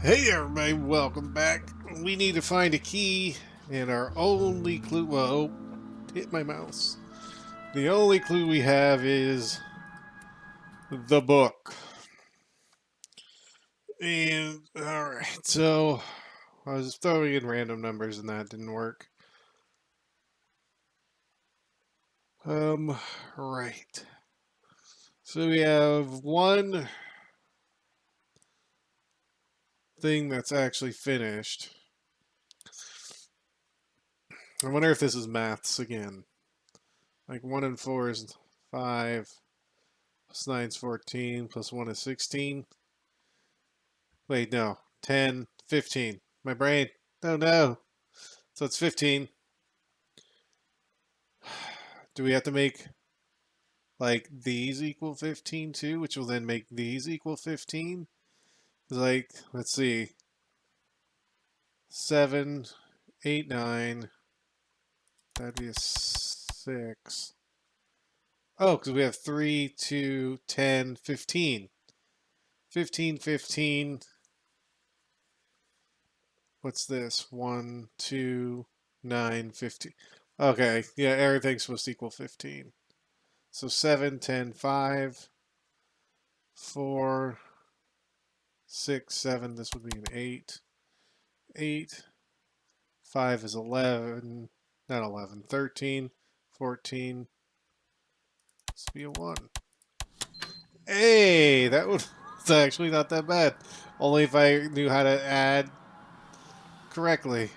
Hey everybody, welcome back. We need to find a key, and our only clue. Whoa, hit my mouse. The only clue we have is the book. And alright, so I was throwing in random numbers and that didn't work. Right. So we have one thing that's actually finished. I wonder if this is maths again. Like 1 and 4 is 5, plus 9 is 14, plus 1 is 16. Wait, no. 10, 15. My brain. Oh no. So it's 15. Do we have to make like these equal 15 too, which will then make these equal 15? Like, let's see. 7, 8, 9. That'd be a 6. Oh, because we have 3, 2, 10, 15. 15, 15. What's this? 1, 2, 9, 15. Okay, yeah, everything's supposed to equal 15. So 7, 10, 5, 4, 6, 7. This would be an 8. 8. 5 is 11. Not 11. 13, 14. This would be a 1. Hey, that was actually not that bad. Only if I knew how to add correctly.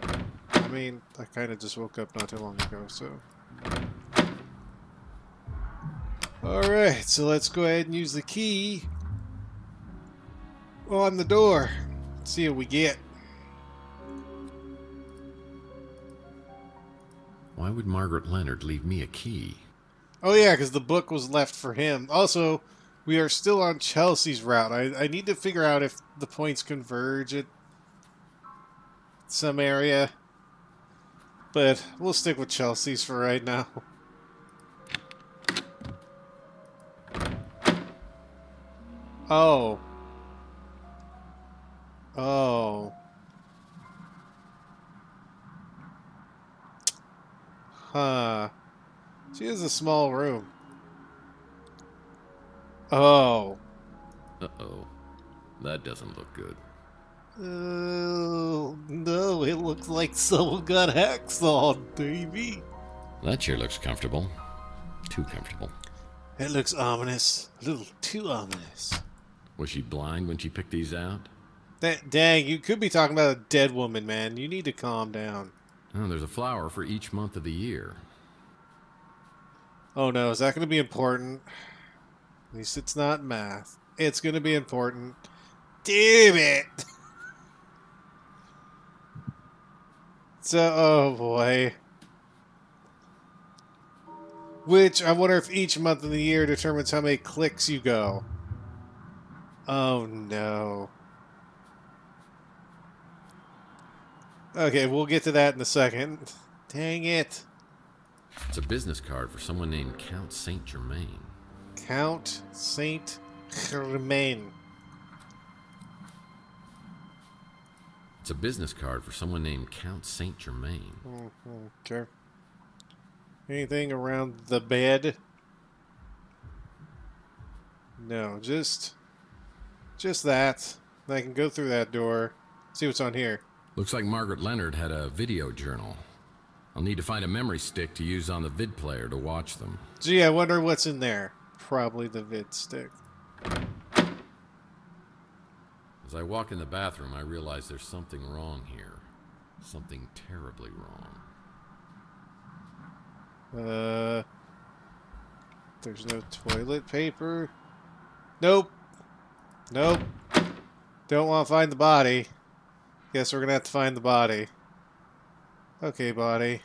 I mean, I kind of just woke up not too long ago, so. Alright, so let's go ahead and use the key on the door. Let's see what we get. Why would Margaret Leonard leave me a key? Oh yeah, because the book was left for him. Also, we are still on Chelsea's route. I need to figure out if the points converge at some area. But we'll stick with Chelsea's for right now. Oh. Oh. Huh. She has a small room. Oh. Uh-oh. That doesn't look good. Oh, no, it looks like someone got hacksaw, baby. That chair looks comfortable. Too comfortable. It looks ominous. A little too ominous. Was she blind when she picked these out? Dang, you could be talking about a dead woman, man. You need to calm down. Oh, there's a flower for each month of the year. Oh no, is that going to be important? At least it's not math. It's going to be important. Damn it! So, oh boy. Which, I wonder if each month of the year determines how many clicks you go. Oh no. Okay, we'll get to that in a second. Dang it. It's a business card for someone named Count Saint Germain. Count Saint Germain. It's a business card for someone named Count Saint Germain. Okay. Anything around the bed? No, just that. I can go through that door. See what's on here. Looks like Margaret Leonard had a video journal. I'll need to find a memory stick to use on the vid player to watch them. Gee, I wonder what's in there. Probably the vid stick. As I walk in the bathroom, I realize there's something wrong here. Something terribly wrong. There's no toilet paper. Nope. Nope. Don't want to find the body. Guess we're gonna have to find the body. Okay, body.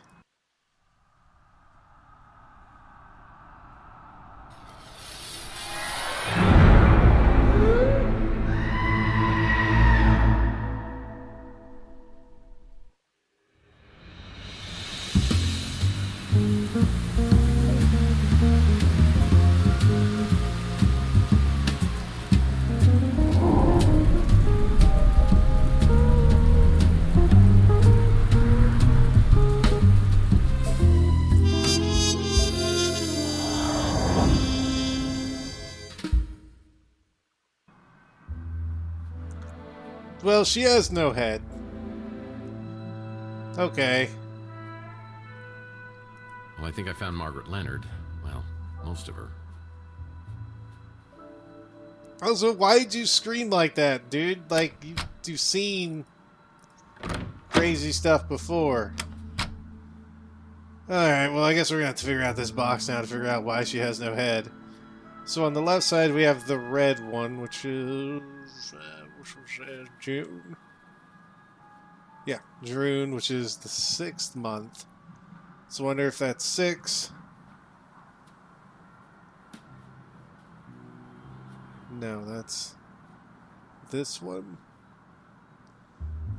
Well, she has no head. Okay. Well, I think I found Margaret Leonard. Well, most of her. Also, why'd you scream like that, dude? Like, you've seen crazy stuff before. Alright, well, I guess we're gonna have to figure out this box now to figure out why she has no head. So on the left side, we have the red one, which is... June? Yeah, June, which is the 6th month. So I wonder if that's 6. No, that's this one.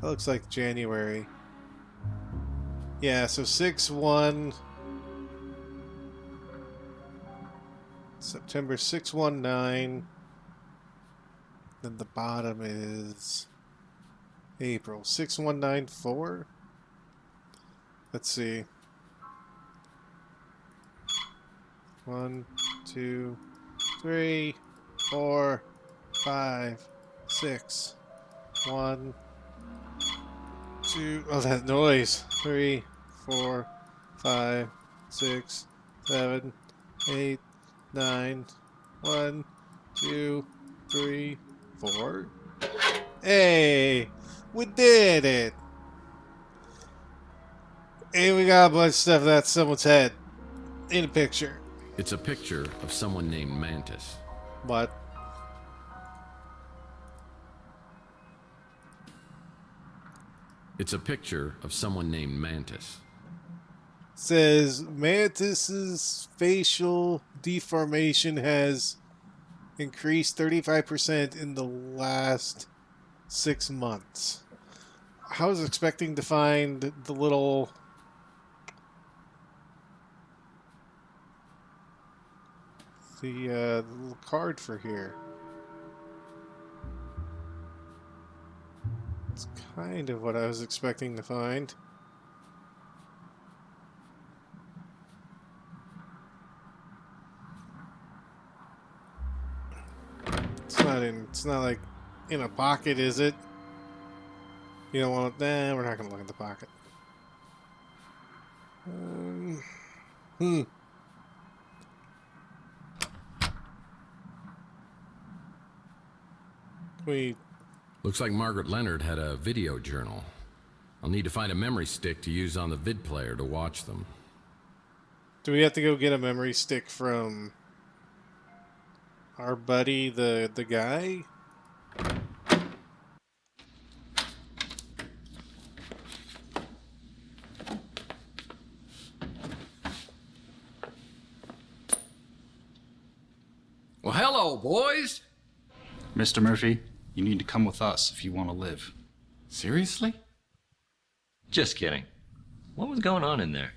That looks like January. Yeah, so 6-1. September 619. Then the bottom is April 6194. Let's see. 1, 2, 3, 4, 5, 6. 1, 2. Oh, that noise. 3, 4, 5, 6, 7, 8, 9. 1, 2, 3, 4. Hey, we did it. And we got a bunch of stuff that's someone's head in a picture. It's a picture of someone named Mantis. What? It's a picture of someone named Mantis. Says Mantis's facial deformation has increased 35% in the last 6 months. I was expecting to find the little little card for here. It's kind of what I was expecting to find. It's not like in a pocket, is it? You don't want to, nah, we're not going to look at the pocket. We... Looks like Margaret Leonard had a video journal. I'll need to find a memory stick to use on the vid player to watch them. Do we have to go get a memory stick from our buddy, the guy? Well, hello, boys. Mr. Murphy, you need to come with us if you want to live. Seriously? Just kidding. What was going on in there?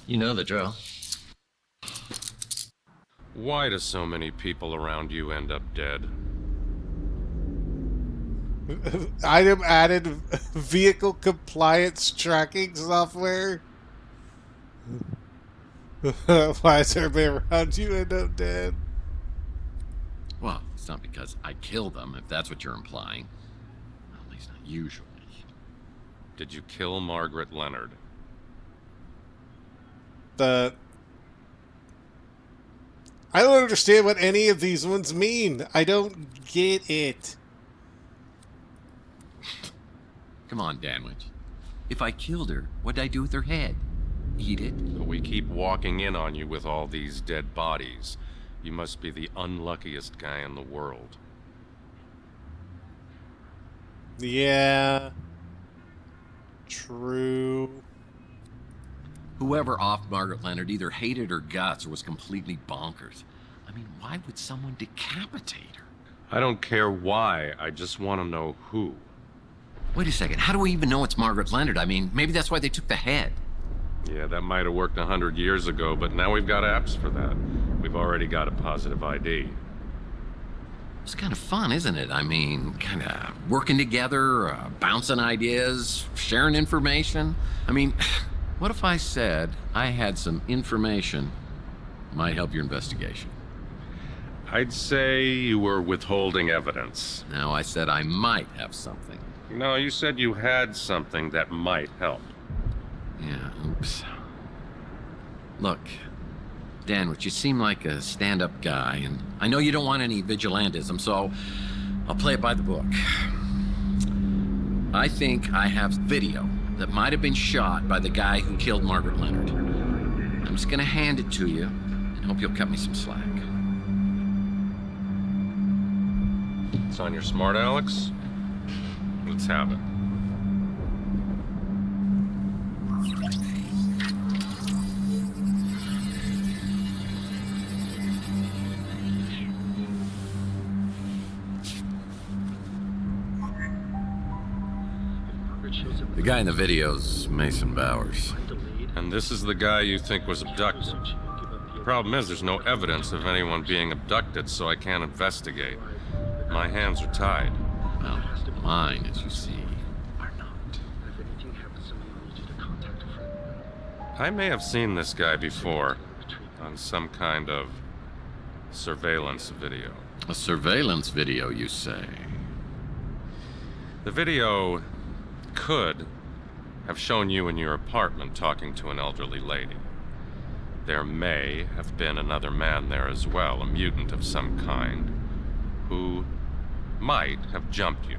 You know the drill. Why do so many people around you end up dead? Item added vehicle compliance tracking software. Why does everybody around you end up dead? Well, it's not because I killed them, if that's what you're implying. Well, at least not usually. Did you kill Margaret Leonard? I don't understand what any of these ones mean. I don't get it. Come on, Danwich. If I killed her, what'd I do with her head? Eat it? But we keep walking in on you with all these dead bodies. You must be the unluckiest guy in the world. Yeah. True. Whoever offed Margaret Leonard either hated her guts or was completely bonkers. I mean, why would someone decapitate her? I don't care why, I just want to know who. Wait a second, how do we even know it's Margaret Leonard? I mean, maybe that's why they took the head. Yeah, that might have worked 100 years ago, but now we've got apps for that. We've already got a positive ID. It's kind of fun, isn't it? I mean, kind of working together, bouncing ideas, sharing information. I mean, what if I said I had some information might help your investigation? I'd say you were withholding evidence. Now, I said I might have something. No, you said you had something that might help. Yeah, oops. Look, Danwich, you seem like a stand-up guy, and I know you don't want any vigilantism, so I'll play it by the book. I think I have video that might have been shot by the guy who killed Margaret Leonard. I'm just gonna hand it to you and hope you'll cut me some slack. It's on your smart, Alex? Let's have it. The guy in the video's Mason Bowers. And this is the guy you think was abducted. The problem is there's no evidence of anyone being abducted, so I can't investigate. My hands are tied. Well, mine, as you see. I may have seen this guy before on some kind of surveillance video. A surveillance video, you say? The video could have shown you in your apartment talking to an elderly lady. There may have been another man there as well, a mutant of some kind, who might have jumped you.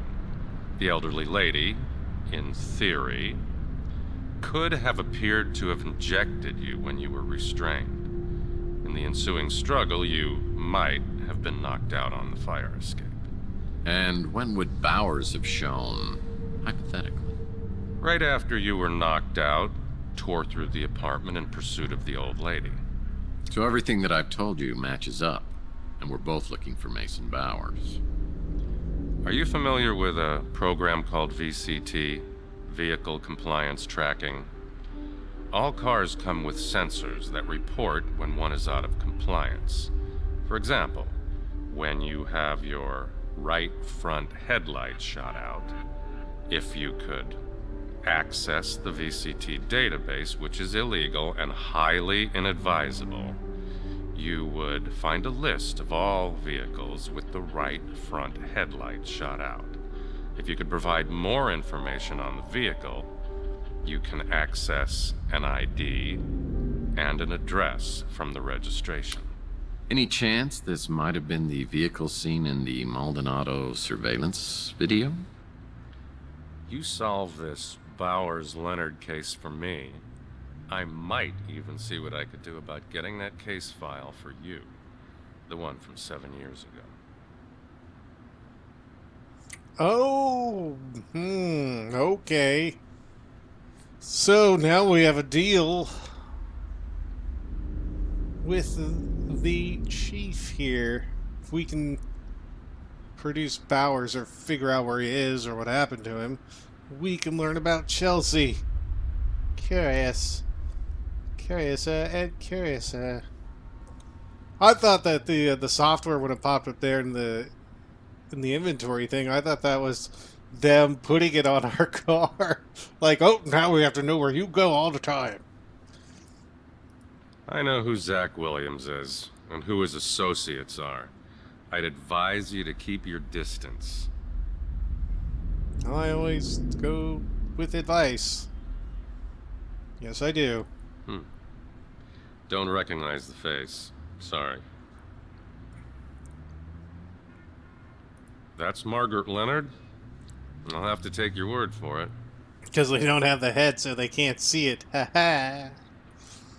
The elderly lady, in theory, could have appeared to have injected you when you were restrained. In the ensuing struggle, you might have been knocked out on the fire escape. And when would Bowers have shown, hypothetically? Right after you were knocked out, tore through the apartment in pursuit of the old lady. So everything that I've told you matches up, and we're both looking for Mason Bowers. Are you familiar with a program called VCT, Vehicle Compliance Tracking? All cars come with sensors that report when one is out of compliance. For example, when you have your right front headlight shot out, if you could access the VCT database, which is illegal and highly inadvisable, you would find a list of all vehicles with the right front headlight shot out. If you could provide more information on the vehicle, you can access an ID and an address from the registration. Any chance this might have been the vehicle seen in the Maldonado surveillance video? You solve this Bowers-Leonard case for me, I might even see what I could do about getting that case file for you. The one from 7 years ago. Oh, okay. So now we have a deal with the chief here. If we can produce Bowers or figure out where he is or what happened to him, we can learn about Chelsee. Curious. I thought that the software would have popped up there in the inventory thing. I thought that was them putting it on our car. Like, oh, now we have to know where you go all the time. I know who Zach Williams is, and who his associates are. I'd advise you to keep your distance. I always go with advice. Yes, I do. Don't recognize the face. Sorry. That's Margaret Leonard? I'll have to take your word for it. Because they don't have the head, so they can't see it. Ha ha.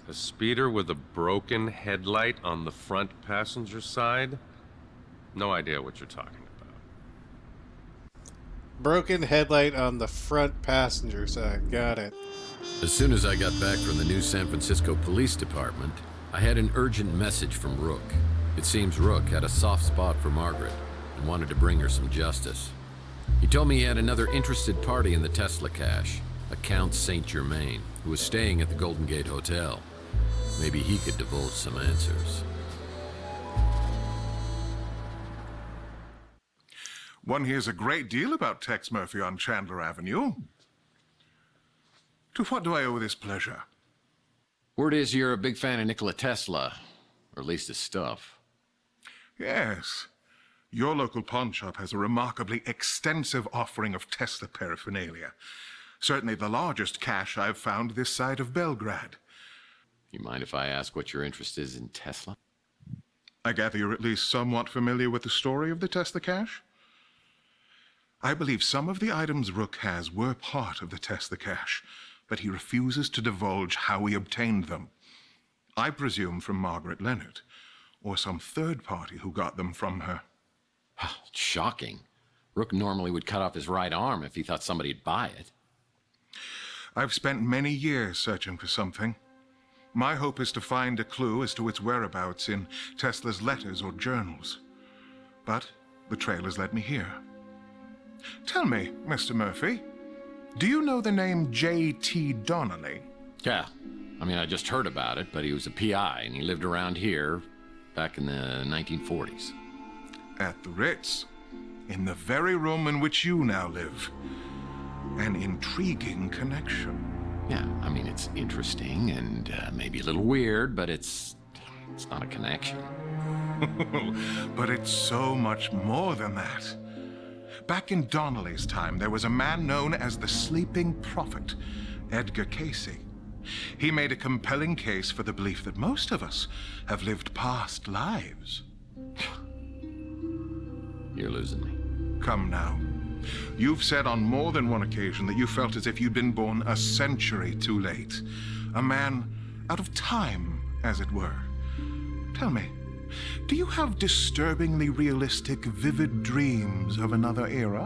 A speeder with a broken headlight on the front passenger side? No idea what you're talking about. Broken headlight on the front passenger side. Got it. As soon as I got back from the new San Francisco Police Department, I had an urgent message from Rook. It seems Rook had a soft spot for Margaret and wanted to bring her some justice. He told me he had another interested party in the Tesla cache, a Count Saint Germain, who was staying at the Golden Gate Hotel. Maybe he could divulge some answers. One hears a great deal about Tex Murphy on Chandler Avenue. To what do I owe this pleasure? Word is you're a big fan of Nikola Tesla, or at least his stuff. Yes. Your local pawn shop has a remarkably extensive offering of Tesla paraphernalia. Certainly the largest cache I've found this side of Belgrade. You mind if I ask what your interest is in Tesla? I gather you're at least somewhat familiar with the story of the Tesla cache? I believe some of the items Rook has were part of the Tesla cache, but he refuses to divulge how he obtained them. I presume from Margaret Leonard, or some third party who got them from her. Shocking. Rook normally would cut off his right arm if he thought somebody'd buy it. I've spent many years searching for something. My hope is to find a clue as to its whereabouts in Tesla's letters or journals. But the trail has led me here. Tell me, Mr. Murphy, do you know the name J.T. Donnelly? Yeah. I mean, I just heard about it, but he was a PI, and he lived around here back in the 1940s. At the Ritz, in the very room in which you now live. An intriguing connection. Yeah, I mean, it's interesting and maybe a little weird, but it's not a connection. But it's so much more than that. Back in Donnelly's time, there was a man known as the Sleeping Prophet, Edgar Casey. He made a compelling case for the belief that most of us have lived past lives. You're losing me. Come now. You've said on more than one occasion that you felt as if you'd been born a century too late. A man out of time, as it were. Tell me, do you have disturbingly realistic, vivid dreams of another era?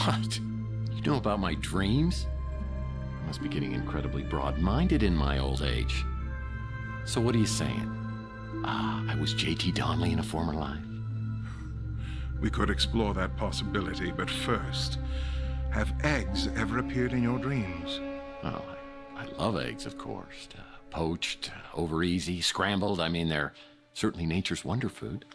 What? You know about my dreams? I must be getting incredibly broad-minded in my old age. So what are you saying? I was J.T. Donnelly in a former life? We could explore that possibility, but first, have eggs ever appeared in your dreams? Oh, I love eggs, of course. Poached, over easy, scrambled. I mean, they're certainly nature's wonder food.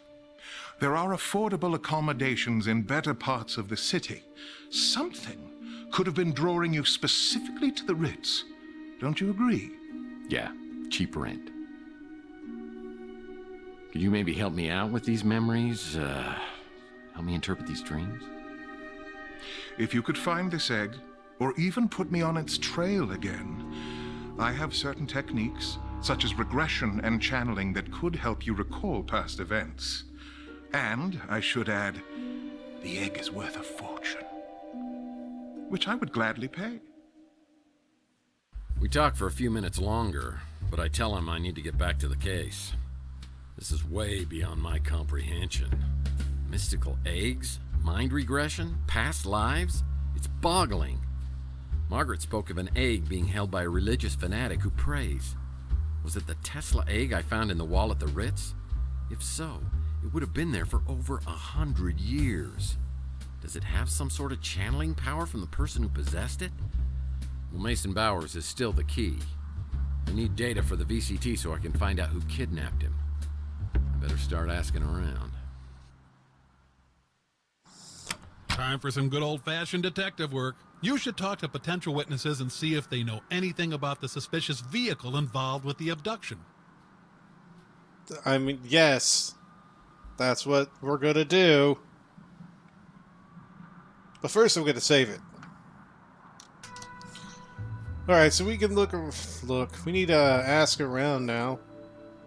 There are affordable accommodations in better parts of the city. Something could have been drawing you specifically to the Ritz. Don't you agree? Yeah, cheap rent. Could you maybe help me out with these memories? Help me interpret these dreams? If you could find this egg, or even put me on its trail again, I have certain techniques, such as regression and channeling, that could help you recall past events. And, I should add, the egg is worth a fortune, which I would gladly pay. We talk for a few minutes longer, but I tell him I need to get back to the case. This is way beyond my comprehension. Mystical eggs? Mind regression? Past lives? It's boggling. Margaret spoke of an egg being held by a religious fanatic who prays. Was it the Tesla egg I found in the wall at the Ritz? If so, it would have been there for over 100 years. Does it have some sort of channeling power from the person who possessed it? Well, Mason Bowers is still the key. I need data for the VCT so I can find out who kidnapped him. I better start asking around. Time for some good old-fashioned detective work. You should talk to potential witnesses and see if they know anything about the suspicious vehicle involved with the abduction. I mean, yes. That's what we're going to do. But first I'm going to save it. Alright, so we can look. We need to ask around now.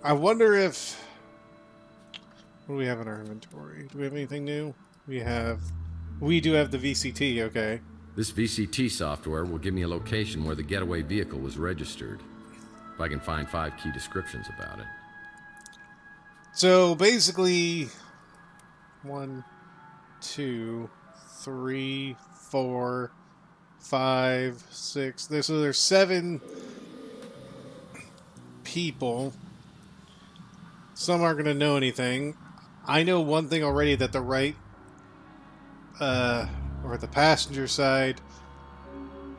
I wonder if... What do we have in our inventory? Do we have anything new? We do have the VCT, okay. This VCT software will give me a location where the getaway vehicle was registered. If I can find 5 key descriptions about it. So basically, 1, 2, 3, 4, 5, 6. There's 7 people. Some aren't going to know anything. I know one thing already, that the right, or the passenger side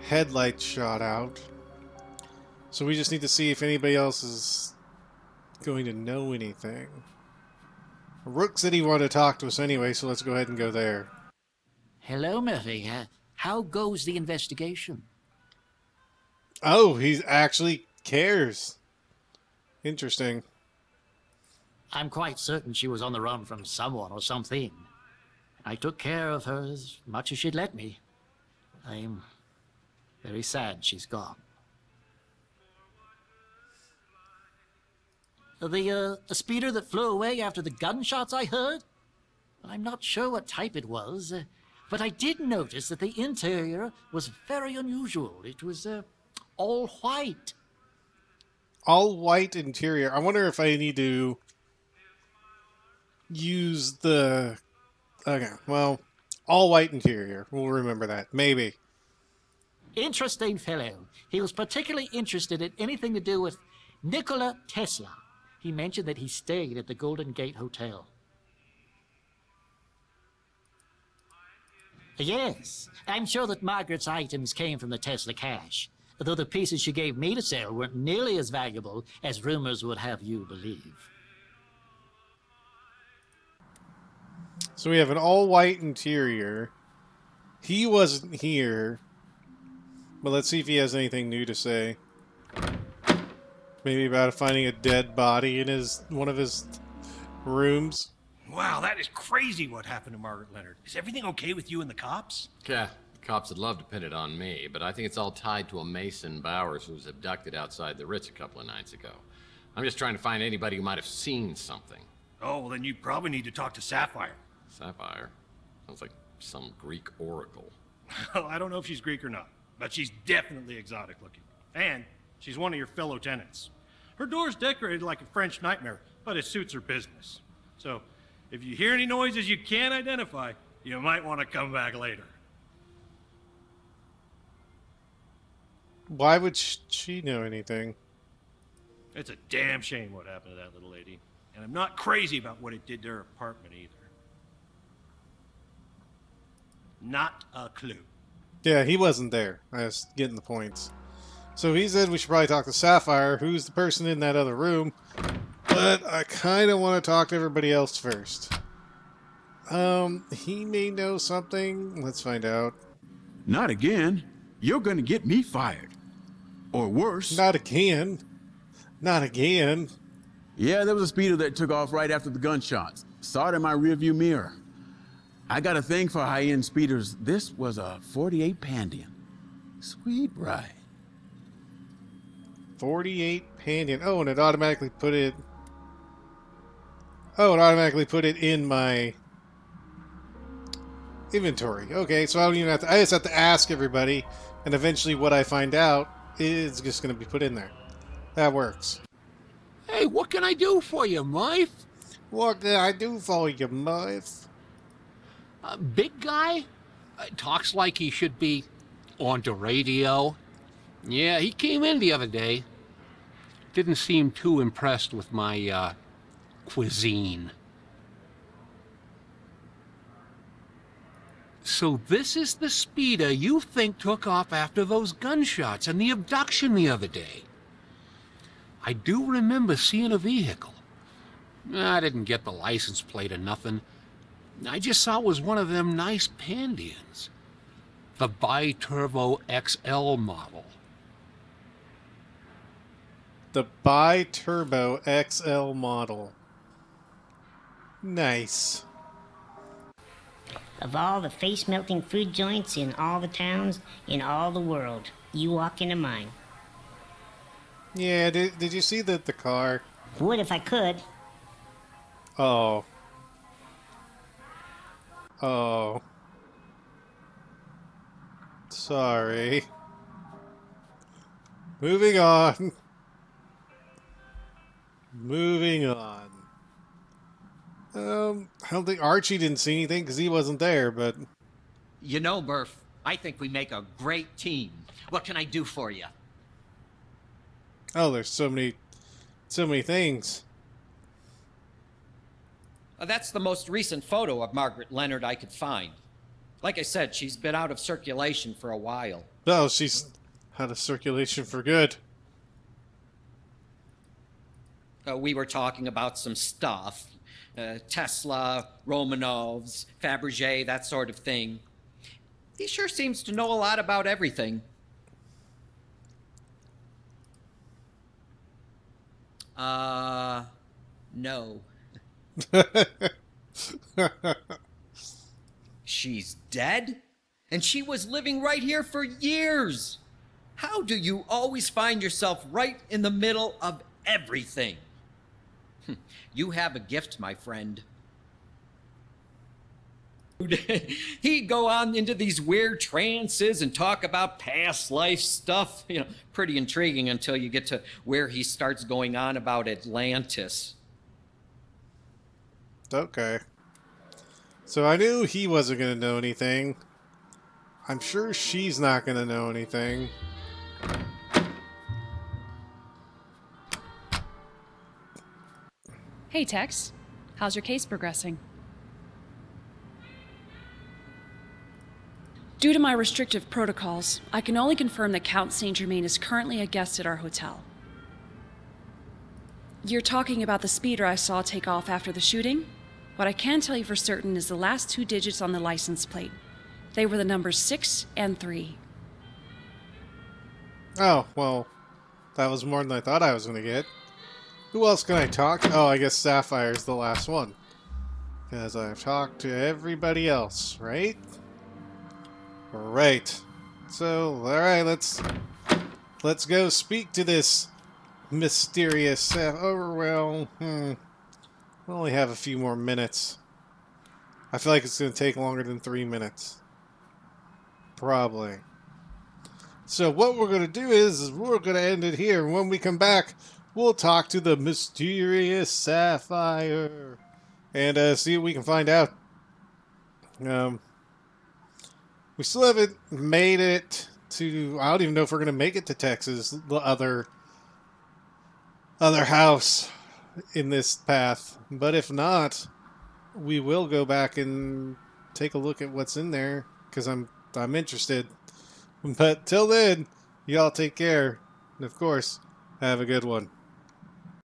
headlights shot out. So we just need to see if anybody else is going to know anything. Rook said he wanted to talk to us anyway, so let's go ahead and go there. Hello, Murphy. How goes the investigation? Oh, he actually cares. Interesting. I'm quite certain she was on the run from someone or something. I took care of her as much as she'd let me. I'm very sad she's gone. The speeder that flew away after the gunshots I heard? I'm not sure what type it was, but I did notice that the interior was very unusual. It was all white. All white interior. I wonder if I need to use the... Okay, well, all white interior. We'll remember that. Maybe. Interesting fellow. He was particularly interested in anything to do with Nikola Tesla. He mentioned that he stayed at the Golden Gate Hotel. Yes, I'm sure that Margaret's items came from the Tesla cache, though the pieces she gave me to sell weren't nearly as valuable as rumors would have you believe. So we have an all-white interior. He wasn't here. But let's see if he has anything new to say. Maybe about finding a dead body in one of his rooms. Wow, that is crazy what happened to Margaret Leonard. Is everything okay with you and the cops? Yeah, the cops would love to pin it on me, but I think it's all tied to a Mason Bowers who was abducted outside the Ritz a couple of nights ago. I'm just trying to find anybody who might have seen something. Oh, well then you probably need to talk to Sapphire. Sapphire? Sounds like some Greek oracle. Well, I don't know if she's Greek or not, but she's definitely exotic looking. And she's one of your fellow tenants. Her door's decorated like a French nightmare, but it suits her business. So, if you hear any noises you can't identify, you might want to come back later. Why would she know anything? It's a damn shame what happened to that little lady. And I'm not crazy about what it did to her apartment either. Not a clue. Yeah, he wasn't there. I was getting the points. So he said we should probably talk to Sapphire, who's the person in that other room. But I kind of want to talk to everybody else first. He may know something. Let's find out. Not again. You're gonna get me fired. Or worse. Not again. Not again. Yeah, there was a speeder that took off right after the gunshots. Saw it in my rearview mirror. I got a thing for high-end speeders. This was a 48 Pandian. Sweet ride. 48 Pandian. Oh, and it automatically put it... Oh, it automatically put it in my inventory. Okay, so I don't even have to... I just have to ask everybody, and eventually what I find out is just going to be put in there. That works. Hey, what can I do for you, Murph? What can I do for you, Murph? Big guy? Talks like he should be on the radio. Yeah, he came in the other day. Didn't seem too impressed with my, cuisine. So this is the speeder you think took off after those gunshots and the abduction the other day. I do remember seeing a vehicle. I didn't get the license plate or nothing. I just saw it was one of them nice Pandians. The Bi-Turbo XL model. The Bi-Turbo XL model. Nice. Of all the face-melting food joints in all the towns in all the world, you walk into mine. Yeah, did you see the car? Would if I could. Oh. Oh. Sorry. Moving on. Moving on. I don't think Archie didn't see anything because he wasn't there, but... You know, Murph, I think we make a great team. What can I do for you? Oh, there's so many things. That's the most recent photo of Margaret Leonard I could find. Like I said, she's been out of circulation for a while. Oh, she's out of circulation for good. We were talking about some stuff. Tesla, Romanovs, Fabergé, that sort of thing. He sure seems to know a lot about everything. No. She's dead? And she was living right here for years. How do you always find yourself right in the middle of everything? You have a gift, my friend. He'd go on into these weird trances and talk about past life stuff. Pretty intriguing until you get to where he starts going on about Atlantis. Okay. So I knew he wasn't going to know anything. I'm sure she's not going to know anything. Hey, Tex. How's your case progressing? Due to my restrictive protocols, I can only confirm that Count Saint Germain is currently a guest at our hotel. You're talking about the speeder I saw take off after the shooting? What I can tell you for certain is the last 2 digits on the license plate. They were the numbers 6 and 3. Oh, well, that was more than I thought I was going to get. Who else can I talk to? Oh, I guess Sapphire's the last one. Because I've talked to everybody else, right? Right. So, alright, let's go speak to this mysterious... we only have a few more minutes. I feel like it's going to take longer than 3 minutes. Probably. So what we're going to do is we're going to end it here. When we come back, we'll talk to the mysterious Sapphire and see what we can find out. We still haven't made it to... I don't even know if we're going to make it to Texas, the other house in this path. But if not, we will go back and take a look at what's in there because I'm interested. But till then, y'all take care. And of course, have a good one.